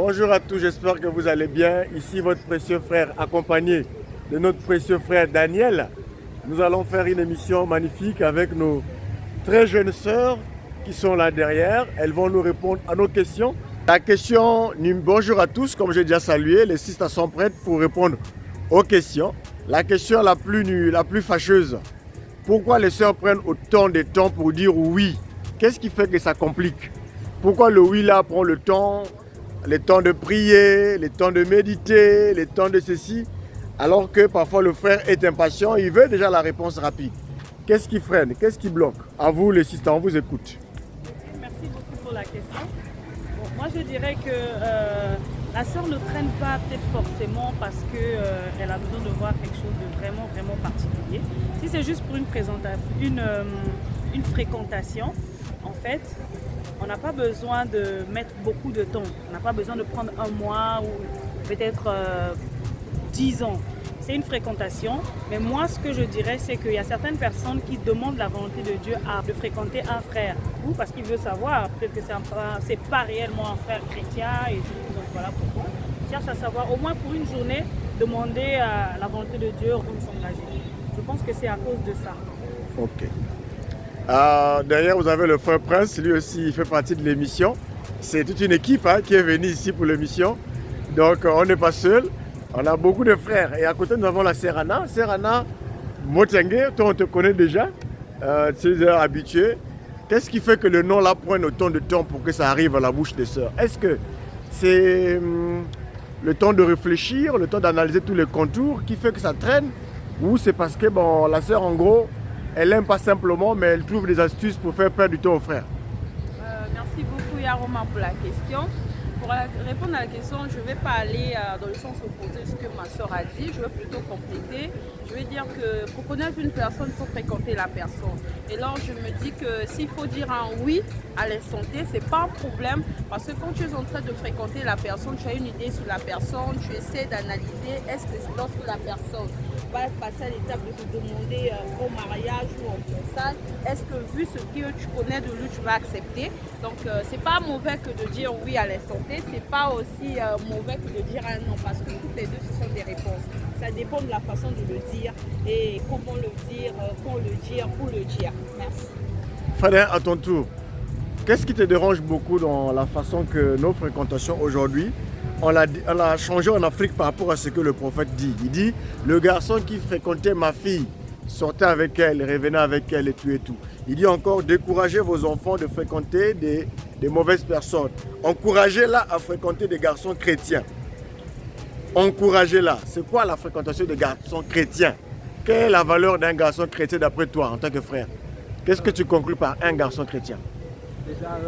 Bonjour à tous, j'espère que vous allez bien. Ici votre précieux frère accompagné de notre précieux frère Daniel. Nous allons faire une émission magnifique avec nos très jeunes sœurs qui sont là derrière. Elles vont nous répondre à nos questions. Bonjour à tous, comme j'ai déjà salué, les sisters sont prêtes pour répondre aux questions. La question la plus fâcheuse, pourquoi les sœurs prennent autant de temps pour dire oui? Qu'est-ce qui fait que ça complique? Pourquoi le oui là prend le temps de prier, le temps de méditer, le temps de ceci, alors que parfois le frère est impatient, il veut déjà la réponse rapide. Qu'est-ce qui freine? Qu'est-ce qui bloque? À vous les sisters, on vous écoute. Merci beaucoup pour la question. Bon, moi je dirais que la sœur ne traîne pas peut-être forcément parce qu'elle a besoin de voir quelque chose de vraiment, vraiment particulier. Si c'est juste pour une fréquentation, en fait, on n'a pas besoin de mettre beaucoup de temps. On n'a pas besoin de prendre un mois ou peut-être 10 ans. C'est une fréquentation, mais moi ce que je dirais c'est qu'il y a certaines personnes qui demandent la volonté de Dieu de fréquenter un frère, ou parce qu'il veut savoir, peut-être que c'est pas réellement un frère chrétien et tout, donc voilà pourquoi. Ils cherchent à savoir, au moins pour une journée, demander à la volonté de Dieu pour s'engager. Je pense que c'est à cause de ça. Ok. Derrière vous avez le frère Prince, lui aussi il fait partie de l'émission. C'est toute une équipe qui est venue ici pour l'émission, donc on n'est pas seul. On a beaucoup de frères. Et à côté, nous avons la sœur Anna. Sœur Anna Motengue, toi, on te connaît déjà. Tu es habitué. Qu'est-ce qui fait que le nom là prenne autant de temps pour que ça arrive à la bouche des sœurs? Est-ce que c'est le temps de réfléchir, le temps d'analyser tous les contours qui fait que ça traîne? Ou c'est parce que la sœur, en gros, elle n'aime pas simplement, mais elle trouve des astuces pour faire perdre du temps aux frères? Merci beaucoup Yaroma pour la question. Pour répondre à la question, je ne vais pas aller dans le sens opposé de ce que ma soeur a dit, je vais plutôt compléter. Je vais dire que pour connaître une personne, il faut fréquenter la personne. Et là, je me dis que s'il faut dire un oui à l'instant T, ce n'est pas un problème. Parce que quand tu es en train de fréquenter la personne, tu as une idée sur la personne, tu essaies d'analyser est-ce que lorsque la personne va passer à l'étape de te demander au mariage ou en fiançailles, est-ce que vu ce que tu connais de lui, tu vas accepter? Donc, c'est pas mauvais que de dire oui à l'instant T, c'est pas aussi mauvais que de dire un non, parce que toutes les deux, ce sont des réponses. Ça dépend de la façon de le dire et comment le dire, quand le dire, où le dire. Merci. Frère, à ton tour, qu'est-ce qui te dérange beaucoup dans la façon que nos fréquentations aujourd'hui, on l'a changé en Afrique par rapport à ce que le prophète dit. Il dit, le garçon qui fréquentait ma fille, sortait avec elle, revenait avec elle et tout et tout. Il dit encore, découragez vos enfants de fréquenter des mauvaises personnes. Encouragez-la à fréquenter des garçons chrétiens. Encouragez-la. C'est quoi la fréquentation des garçons chrétiens? Quelle est la valeur d'un garçon chrétien d'après toi en tant que frère? Qu'est-ce que tu conclus par un garçon chrétien? Déjà,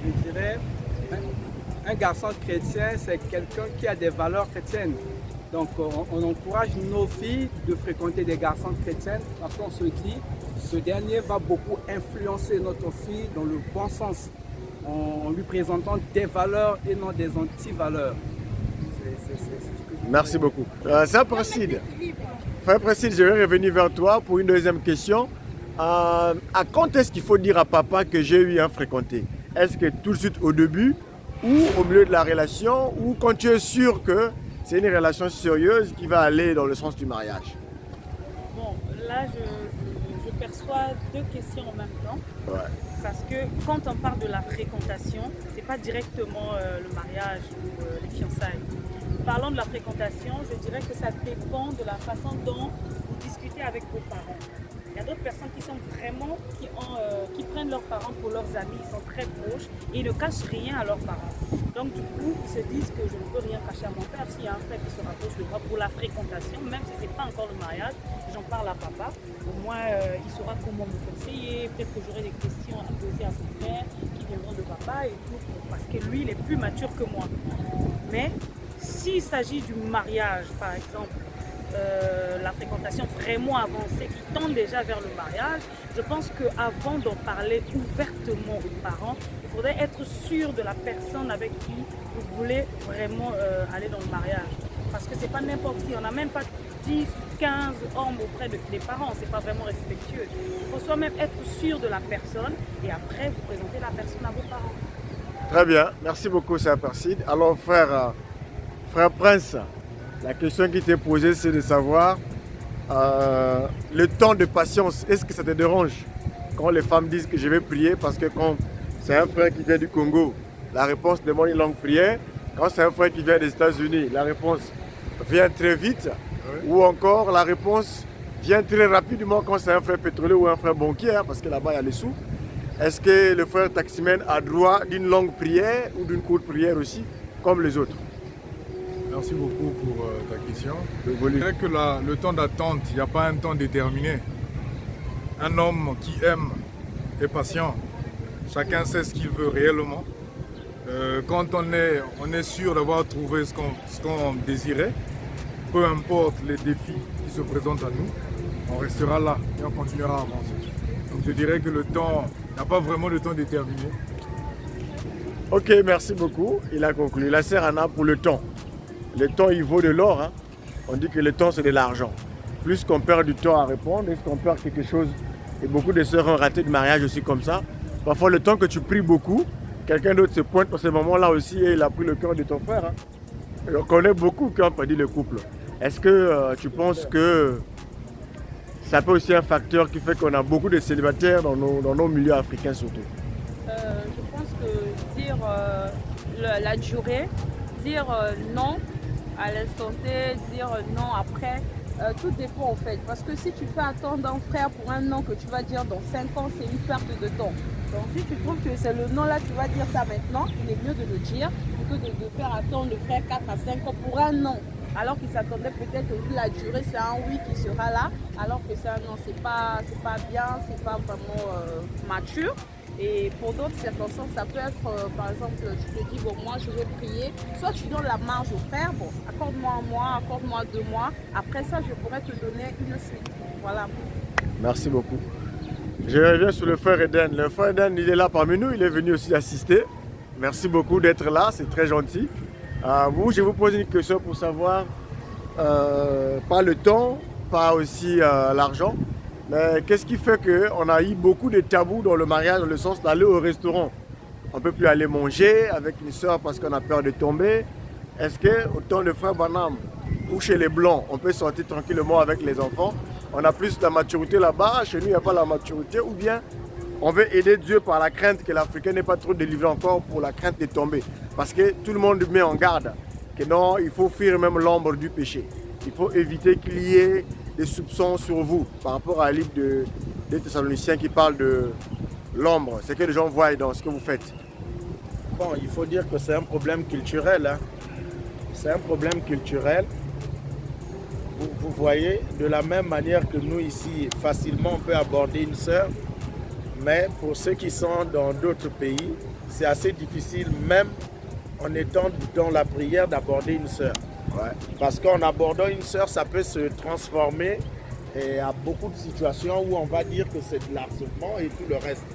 je dirais, un garçon chrétien, c'est quelqu'un qui a des valeurs chrétiennes. Donc, on encourage nos filles de fréquenter des garçons chrétiens parce qu'on se dit, ce dernier va beaucoup influencer notre fille dans le bon sens, en lui présentant des valeurs et non des anti-valeurs. Merci beaucoup. Frère Placide, je vais revenir vers toi pour une deuxième question. À quand est-ce qu'il faut dire à papa que j'ai eu un fréquenté? Est-ce que tout de suite au début ou au milieu de la relation ou quand tu es sûr que c'est une relation sérieuse qui va aller dans le sens du mariage? Bon, là je perçois deux questions en même temps. Ouais. Parce que quand on parle de la fréquentation, c'est pas directement le mariage ou les fiançailles. Parlant de la fréquentation, je dirais que ça dépend de la façon dont vous discutez avec vos parents. Il y a d'autres personnes qui sont vraiment, qui prennent leurs parents pour leurs amis, ils sont très proches et ils ne cachent rien à leurs parents. Donc du coup, ils se disent que je ne peux rien cacher à mon père. S'il y a un frère qui se rapproche de moi pour la fréquentation, même si ce n'est pas encore le mariage, j'en parle à papa. Au moins, il saura comment me conseiller. Peut-être que j'aurai des questions à poser à son frère qui viendront de papa et tout, parce que lui, il est plus mature que moi. Mais s'il s'agit du mariage, par exemple, la fréquentation vraiment avancée qui tend déjà vers le mariage, je pense qu'avant d'en parler ouvertement aux parents, il faudrait être sûr de la personne avec qui vous voulez vraiment aller dans le mariage. Parce que c'est pas n'importe qui, on n'a même pas 10, 15 hommes auprès des parents, c'est pas vraiment respectueux. Il faut soi-même être sûr de la personne et après vous présenter la personne à vos parents. Très bien, merci beaucoup, Sœur Perside. Alors, frère Prince, la question qui t'est posée, c'est de savoir le temps de patience. Est-ce que ça te dérange quand les femmes disent que je vais prier parce que quand c'est un frère qui vient du Congo, la réponse demande une longue prière. Quand c'est un frère qui vient des États-Unis, la réponse vient très vite. Oui. Ou encore, la réponse vient très rapidement quand c'est un frère pétrolier ou un frère banquier, hein, parce que là-bas, il y a les sous. Est-ce que le frère taximène a droit d'une longue prière ou d'une courte prière aussi, comme les autres? Merci beaucoup pour ta question. Je dirais que le temps d'attente, il n'y a pas un temps déterminé. Un homme qui aime est patient. Chacun sait ce qu'il veut réellement. Quand on est sûr d'avoir trouvé ce qu'on désirait, peu importe les défis qui se présentent à nous, on restera là et on continuera à avancer. Donc je dirais que le temps, il n'y a pas vraiment de temps déterminé. Ok, merci beaucoup. Il a conclu. La sœur Anna pour le temps. Le temps, il vaut de l'or. Hein. On dit que le temps, c'est de l'argent. Plus qu'on perd du temps à répondre, est-ce qu'on perd quelque chose? Et beaucoup de sœurs ont raté de mariage aussi comme ça. Parfois, le temps que tu pries beaucoup, quelqu'un d'autre se pointe à ce moment-là aussi et il a pris le cœur de ton frère. Hein. Et on connaît beaucoup qui ont perdu le couple. Est-ce que tu penses que ça peut aussi être un facteur qui fait qu'on a beaucoup de célibataires dans nos milieux africains surtout? Je pense que dire la durée, dire non à l'instant T, dire non après, tout dépend en fait. Parce que si tu fais attendre un frère pour un non que tu vas dire dans 5 ans, c'est une perte de temps. Donc si tu trouves que c'est le non là, tu vas dire ça maintenant, il est mieux de le dire plutôt de faire attendre le frère 4 à 5 ans pour un non. Alors qu'il s'attendait peut-être que la durée c'est un oui qui sera là, alors que c'est un non, c'est pas bien, c'est pas vraiment mature. Et pour d'autres circonstances, ça peut être, par exemple, tu te dis, bon, moi, je vais prier. Soit tu donnes la marge au frère, bon, accorde-moi un mois, accorde-moi 2 mois. Après ça, je pourrais te donner une suite. Voilà. Merci beaucoup. Je reviens sur le frère Eden. Le frère Eden, il est là parmi nous, il est venu aussi assister. Merci beaucoup d'être là, c'est très gentil. Je vous pose une question pour savoir, pas le temps, pas aussi l'argent. Mais qu'est-ce qui fait qu'on a eu beaucoup de tabous dans le mariage, dans le sens d'aller au restaurant? On ne peut plus aller manger avec une soeur parce qu'on a peur de tomber. Est-ce qu'au temps de frère Banham ou chez les Blancs, on peut sortir tranquillement avec les enfants? On a plus la maturité là-bas, chez nous il n'y a pas la maturité, ou bien on veut aider Dieu par la crainte que l'Africain n'ait pas trop délivré encore pour la crainte de tomber. Parce que tout le monde met en garde que non, il faut fuir même l'ombre du péché. Il faut éviter qu'il y ait des soupçons sur vous par rapport à un livre des Thessaloniciens qui parle de l'ombre, c'est que les gens voient dans ce que vous faites. Bon, il faut dire que c'est un problème culturel. Hein. C'est un problème culturel. Vous voyez, de la même manière que nous ici, facilement on peut aborder une sœur, mais pour ceux qui sont dans d'autres pays, c'est assez difficile, même en étant dans la prière, d'aborder une sœur. Ouais. Parce qu'en abordant une sœur, ça peut se transformer et à beaucoup de situations où on va dire que c'est de l'harcèlement et tout le reste.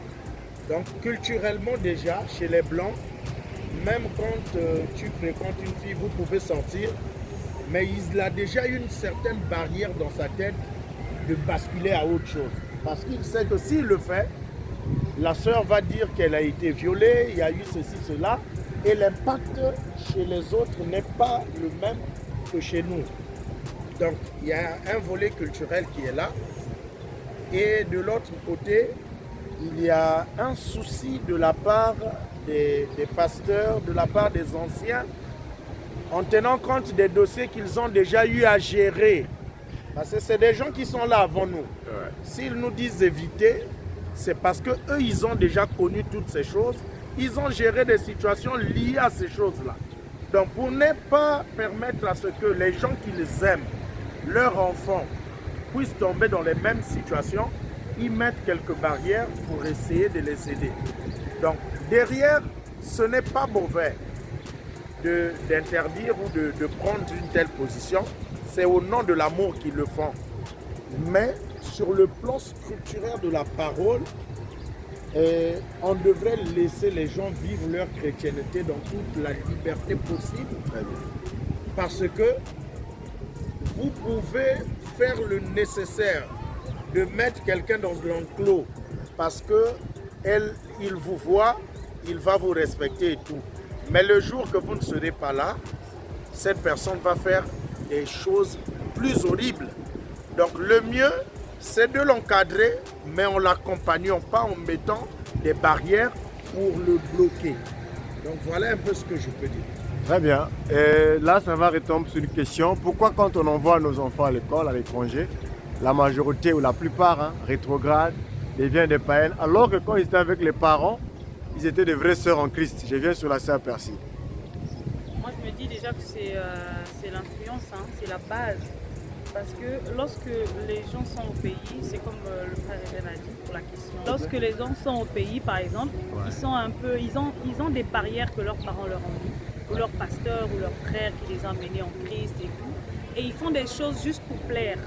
Donc culturellement déjà, chez les Blancs, même quand tu fréquentes une fille, vous pouvez sortir, mais il a déjà une certaine barrière dans sa tête de basculer à autre chose. Parce qu'il sait que s'il le fait, la sœur va dire qu'elle a été violée, il y a eu ceci, cela, et l'impact chez les autres n'est pas le même que chez nous. Donc, il y a un volet culturel qui est là. Et de l'autre côté, il y a un souci de la part des pasteurs, de la part des anciens, en tenant compte des dossiers qu'ils ont déjà eu à gérer. Parce que c'est des gens qui sont là avant nous. Ouais. S'ils nous disent éviter, c'est parce qu'eux, ils ont déjà connu toutes ces choses. Ils ont géré des situations liées à ces choses-là. Donc, pour ne pas permettre à ce que les gens qui les aiment, leurs enfants, puissent tomber dans les mêmes situations, ils mettent quelques barrières pour essayer de les aider. Donc, derrière, ce n'est pas mauvais d'interdire ou de prendre une telle position. C'est au nom de l'amour qu'ils le font. Mais sur le plan structurel de la parole, on devrait laisser les gens vivre leur chrétienté dans toute la liberté possible. Parce que vous pouvez faire le nécessaire de mettre quelqu'un dans l'enclos parce qu'il vous voit, il va vous respecter et tout. Mais le jour que vous ne serez pas là, cette personne va faire des choses plus horribles. Donc le mieux, c'est de l'encadrer, mais en l'accompagnant, pas en mettant des barrières pour le bloquer. Donc voilà un peu ce que je peux dire. Très bien. Et là, ça va retomber sur une question. Pourquoi quand on envoie nos enfants à l'école, à l'étranger, la majorité ou la plupart rétrogrades deviennent des païennes, alors que quand ils étaient avec les parents, ils étaient des vraies sœurs en Christ. Je viens sur la sœur Percy. Moi, je me dis déjà que c'est l'influence, c'est la base. Parce que lorsque les gens sont au pays, c'est comme le frère Eben a dit pour la question. Lorsque les gens sont au pays, par exemple, ils sont un peu, ils ont des barrières que leurs parents leur ont mis, ou leur pasteur, ou leur frère qui les a menés en Christ et tout. Et ils font des choses juste pour plaire,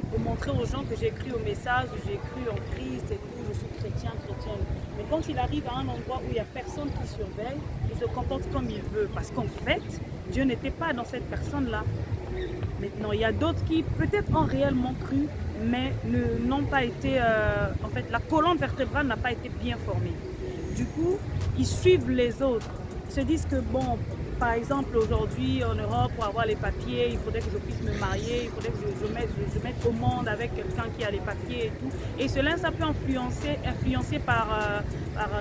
pour montrer aux gens que j'ai cru au message, j'ai cru en Christ et tout, je suis chrétienne. Mais quand il arrive à un endroit où il n'y a personne qui surveille, il se comporte comme il veut. Parce qu'en fait, Dieu n'était pas dans cette personne-là. Maintenant, il y a d'autres qui peut-être ont réellement cru, mais n'ont pas été... en fait, la colonne vertébrale n'a pas été bien formée. Du coup, ils suivent les autres. Ils se disent que, bon, par exemple, aujourd'hui, en Europe, pour avoir les papiers, il faudrait que je puisse me marier, il faudrait que je mette au monde avec quelqu'un qui a les papiers et tout. Et cela, ça peut influencer par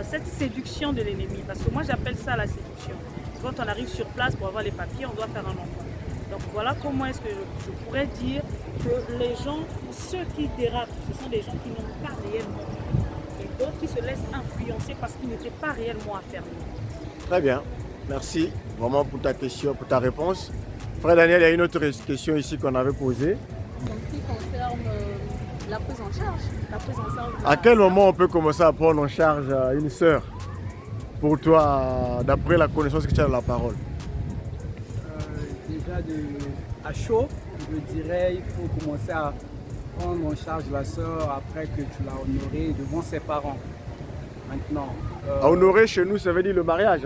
cette séduction de l'ennemi. Parce que moi, j'appelle ça la séduction. Quand on arrive sur place pour avoir les papiers, on doit faire un enfant. Donc voilà comment est-ce que je pourrais dire que les gens, ceux qui dérapent, ce sont des gens qui n'ont pas réellement cru. Et d'autres qui se laissent influencer parce qu'ils n'étaient pas réellement affermis. Très bien. Merci vraiment pour ta question, pour ta réponse. Frère Daniel, il y a une autre question ici qu'on avait posée. En ce qui concerne la prise en charge, À quel moment on peut commencer à prendre en charge une sœur pour toi, d'après la connaissance que tu as de la parole? Déjà à chaud, je dirais il faut commencer à prendre en charge la sœur après que tu l'as honorée devant ses parents. Maintenant. À honorer chez nous, ça veut dire le mariage.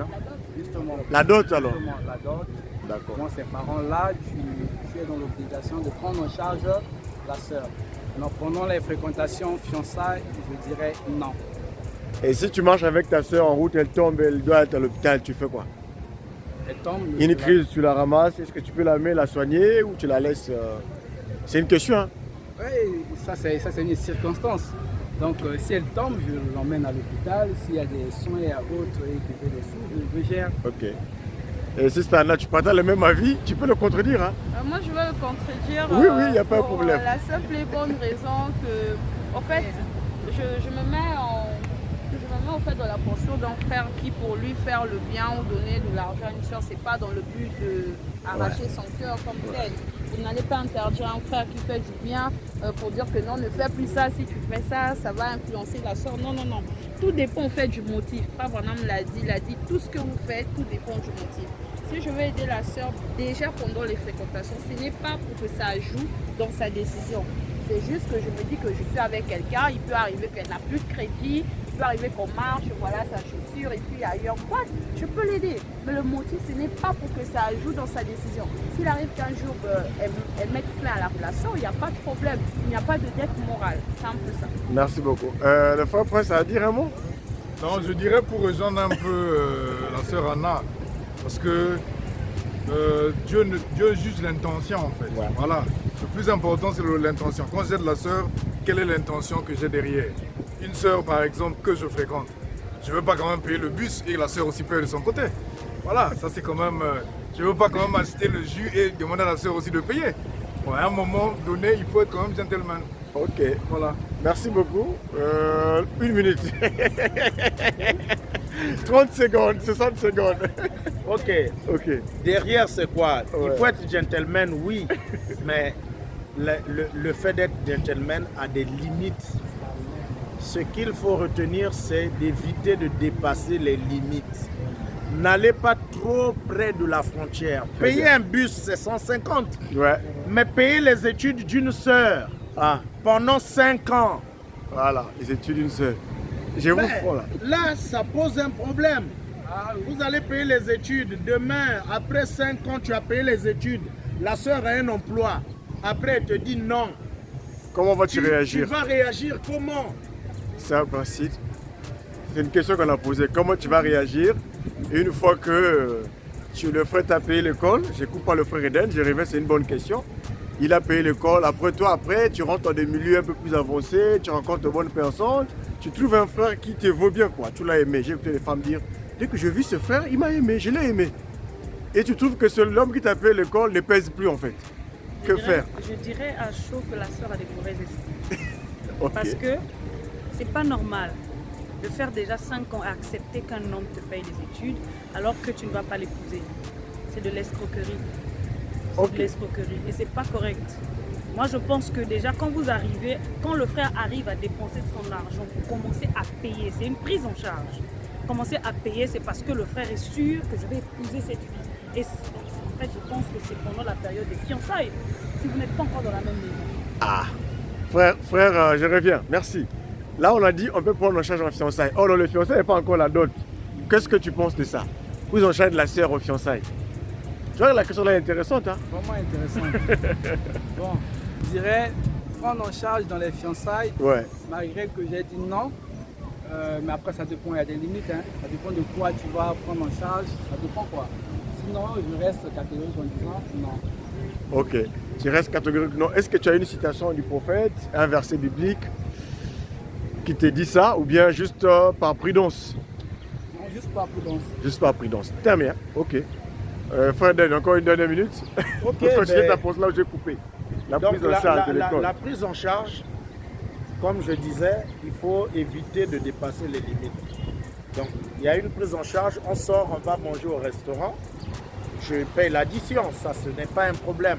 Justement. La dot alors. Justement, la dot. D'accord. Devant ses parents-là, tu es dans l'obligation de prendre en charge la sœur. Alors pendant les fréquentations, fiançailles, je dirais non. Et si tu marches avec ta soeur en route, elle tombe, elle doit être à l'hôpital, tu fais quoi? Elle tombe. Une crise, tu la ramasses, est-ce que tu peux l'amener, la soigner ou tu la laisses C'est une question, hein? Oui, ça c'est une circonstance. Donc si elle tombe, je l'emmène à l'hôpital. S'il y a des soins et autres et que j'ai des sous, je gère. Ok. Et si c'est là, tu partages le même avis, tu peux le contredire, hein? moi je veux le contredire. Oui, il n'y a pas de pour problème. La simple et bonne raison que, en fait, je me mets au fait dans la posture d'un frère qui, pour lui faire le bien ou donner de l'argent à une soeur, c'est pas dans le but d'arracher son cœur comme tel. Vous n'allez pas interdire un frère qui fait du bien pour dire que non, ne fais plus ça, si tu fais ça, ça va influencer la soeur. Non, non, non. Tout dépend en fait du motif. Frère Branham l'a dit, tout ce que vous faites, tout dépend du motif. Si je veux aider la soeur déjà pendant les fréquentations, ce n'est pas pour que ça joue dans sa décision. C'est juste que je me dis que je suis avec quelqu'un, il peut arriver qu'elle n'a plus de crédit, il peut arriver qu'on marche, voilà sa chaussure et puis ailleurs. Quoi, je peux l'aider. Mais le motif, ce n'est pas pour que ça joue dans sa décision. S'il arrive qu'un jour, elle mette fin à la relation, il n'y a pas de problème. Il n'y a pas de dette morale. C'est un peu ça. Merci beaucoup. Le frère Prince a à dire un mot? Non, je dirais pour rejoindre un peu la sœur Anna, parce que Dieu juge l'intention en fait. Ouais. Voilà. Le plus important c'est l'intention. Quand j'aide la sœur, quelle est l'intention que j'ai derrière? Une sœur par exemple que je fréquente, je ne veux pas quand même payer le bus et la sœur aussi paye de son côté. Voilà, ça c'est quand même... je ne veux pas quand même acheter le jus et demander à la sœur aussi de payer. Bon, à un moment donné, il faut être quand même gentleman. Ok. Voilà. Merci beaucoup. 1 minute. 30 secondes, 60 secondes. Ok. Ok. Derrière, c'est quoi? Ouais. Il faut être gentleman, oui, mais le fait d'être gentleman a des limites. Ce qu'il faut retenir, c'est d'éviter de dépasser les limites. N'allez pas trop près de la frontière. Payer un bus, c'est 150. Ouais. Mais payer les études d'une sœur pendant 5 ans. Voilà, les études d'une sœur. Je vous prends là. Là, ça pose un problème. Vous allez payer les études. Demain, après 5 ans, tu as payé les études. La sœur a un emploi. Après, elle te dit non. Comment vas-tu réagir? Tu vas réagir comment? C'est un principe. C'est une question qu'on a posée. Comment tu vas réagir une fois que le frère t'a payé l'école? Je coupe pas le frère Eden, je reviens, c'est une bonne question. Il a payé l'école. Après toi, tu rentres dans des milieux un peu plus avancés, tu rencontres de bonnes personnes, tu trouves un frère qui te vaut bien, quoi. Tu l'as aimé. J'ai écouté les femmes dire, dès que j'ai vu ce frère, il m'a aimé, je l'ai aimé. Et tu trouves que l'homme qui t'a payé l'école ne pèse plus en fait. Que faire? Je dirais à chaud que la sœur a des mauvais esprits. Okay. Parce que c'est pas normal de faire déjà 5 ans à accepter qu'un homme te paye les études alors que tu ne vas pas l'épouser. C'est de l'escroquerie. C'est de l'escroquerie et c'est pas correct. Moi je pense que déjà quand le frère arrive à dépenser de son argent pour commencer à payer, c'est une prise en charge. Commencer à payer, c'est parce que le frère est sûr que je vais épouser cette fille. Et en fait, je pense que c'est pendant la période des fiançailles, si vous n'êtes pas encore dans la même maison. Ah, frère, je reviens, merci. Là, on a dit on peut prendre en charge en fiançailles. Oh non, le fiançailles n'est pas encore la dot. Qu'est-ce que tu penses de ça? Prise en charge de la sœur aux fiançailles. Je vois que la question là est intéressante. Hein? Vraiment intéressant. Bon, je dirais prendre en charge dans les fiançailles, ouais. Malgré que j'ai dit non. Mais après, ça dépend, il y a des limites. Hein. Ça dépend de quoi tu vas prendre en charge. Ça dépend quoi. Sinon, je reste catégorique en disant non. Ok, tu restes catégorique non. Est-ce que tu as une citation du prophète, un verset biblique qui te dit ça ou bien juste par prudence? Non, juste par prudence. Juste par prudence. Très bien, ok. Frère Dan, encore une dernière minute. Ok. Pour continuer ta pause là où j'ai coupé. La prise en charge de l'école. La prise en charge, comme je disais, il faut éviter de dépasser les limites. Donc, il y a une prise en charge, on sort, on va manger au restaurant, je paye l'addition, ça ce n'est pas un problème.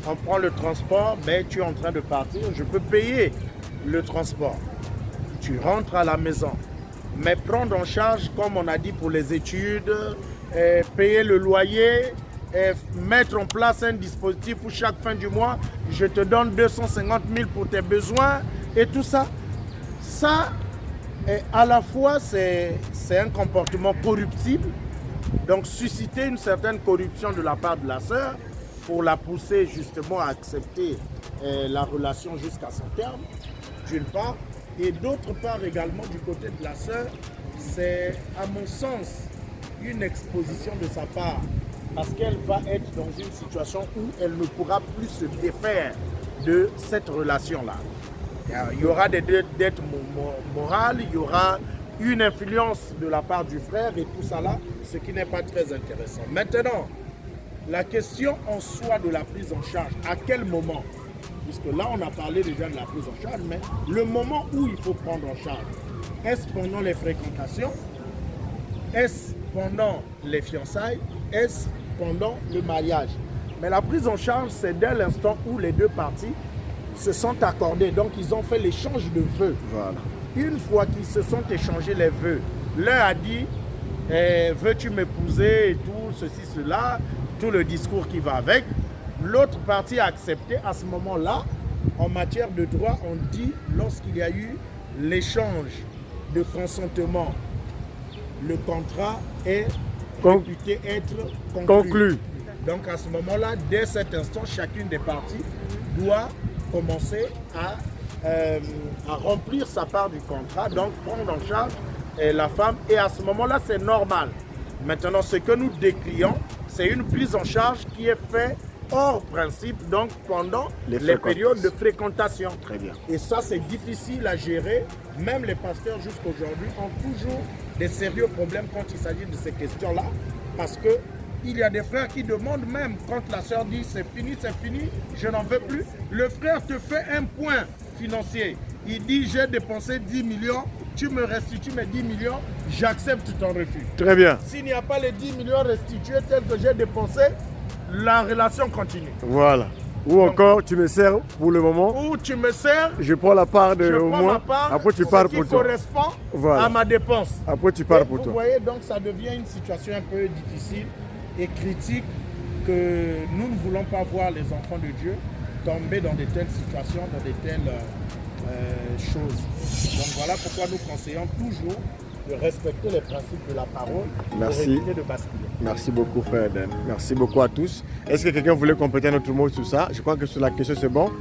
On prend le transport, mais tu es en train de partir, je peux payer le transport. Tu rentres à la maison, mais prendre en charge, comme on a dit pour les études, payer le loyer, mettre en place un dispositif où chaque fin du mois, je te donne 250 000 pour tes besoins et tout ça. Ça, à la fois, c'est un comportement corruptible. Donc, susciter une certaine corruption de la part de la sœur pour la pousser justement à accepter la relation jusqu'à son terme, d'une part. Et d'autre part également, du côté de la sœur, c'est, à mon sens, une exposition de sa part. Parce qu'elle va être dans une situation où elle ne pourra plus se défaire de cette relation-là. Il y aura des dettes morales, il y aura une influence de la part du frère et tout ça là, ce qui n'est pas très intéressant. Maintenant, la question en soi de la prise en charge, à quel moment? Puisque là, on a parlé déjà de la prise en charge, mais le moment où il faut prendre en charge, est-ce pendant les fréquentations? Est-ce pendant les fiançailles? Est-ce pendant le mariage? Mais la prise en charge, c'est dès l'instant où les deux parties se sont accordés. Donc, ils ont fait l'échange de vœux. Voilà. Une fois qu'ils se sont échangés les vœux, l'un a dit veux-tu m'épouser et tout, ceci, cela, tout le discours qui va avec. L'autre partie a accepté. À ce moment-là, en matière de droit, on dit lorsqu'il y a eu l'échange de consentement, le contrat est réputé être conclu. Donc, à ce moment-là, dès cet instant, chacune des parties doit commencer à remplir sa part du contrat, donc prendre en charge la femme. Et à ce moment-là, c'est normal. Maintenant, ce que nous décrions, c'est une prise en charge qui est faite hors principe, donc pendant les périodes de fréquentation. Très bien. Et ça, c'est difficile à gérer. Même les pasteurs jusqu'à aujourd'hui ont toujours des sérieux problèmes quand il s'agit de ces questions-là, parce que il y a des frères qui demandent même, quand la sœur dit c'est fini, je n'en veux plus, le frère te fait un point financier. Il dit j'ai dépensé 10 millions, tu me restitues mes 10 millions, j'accepte ton refus. Très bien. S'il n'y a pas les 10 millions restitués tels que j'ai dépensé, la relation continue. Voilà. Ou encore, tu me sers pour le moment. Ou tu me sers, je prends la part de au moins. Après, tu pars pour toi. Ce qui correspond à ma dépense. Après, tu pars pour toi. Vous voyez, donc ça devient une situation un peu difficile et critique que nous ne voulons pas voir les enfants de Dieu tomber dans de telles situations, dans de telles choses. Donc voilà pourquoi nous conseillons toujours de respecter les principes de la parole. Merci. Pour éviter de basculer. Merci beaucoup, frère Eden. Merci beaucoup à tous. Est-ce que quelqu'un voulait compléter notre mot sur ça? Je crois que sur la question, c'est bon.